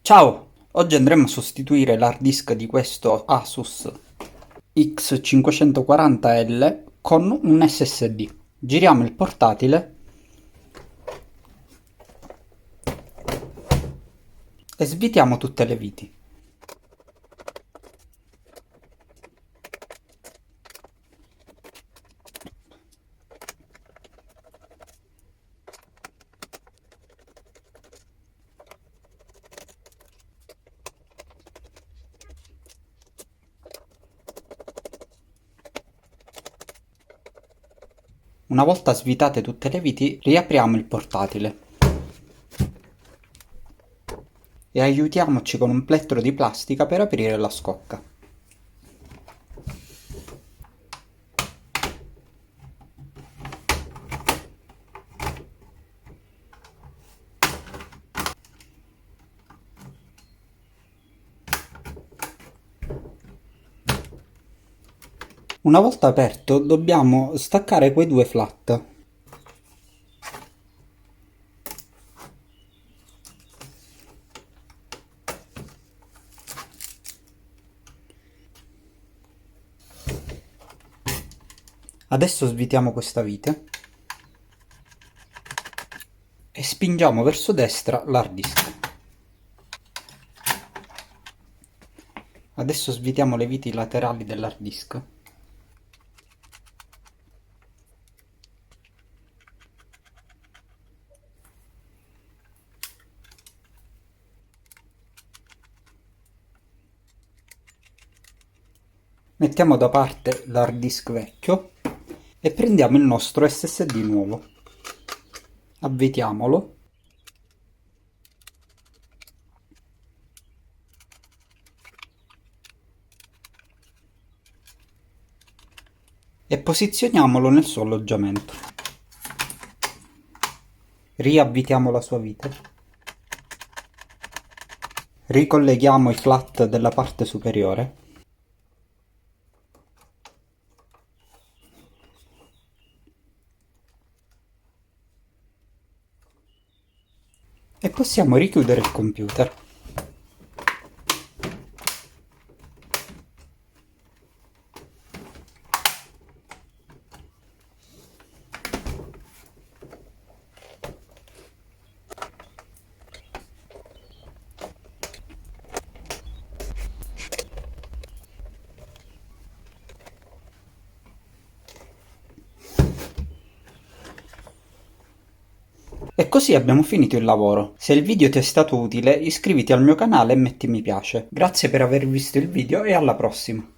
Ciao! Oggi andremo a sostituire l'hard disk di questo Asus X540L con un SSD. Giriamo il portatile e svitiamo tutte le viti. Una volta svitate tutte le viti, riapriamo il portatile e aiutiamoci con un plettro di plastica per aprire la scocca. Una volta aperto, dobbiamo staccare quei due flat. Adesso svitiamo questa vite e spingiamo verso destra l'hard disk. Adesso svitiamo le viti laterali dell'hard disk. Mettiamo da parte l'hard disk vecchio e prendiamo il nostro SSD nuovo. Avvitiamolo e posizioniamolo nel suo alloggiamento. Riavvitiamo la sua vite. Ricolleghiamo i flat della parte superiore. E possiamo richiudere il computer. E così abbiamo finito il lavoro. Se il video ti è stato utile, iscriviti al mio canale e metti mi piace. Grazie per aver visto il video e alla prossima.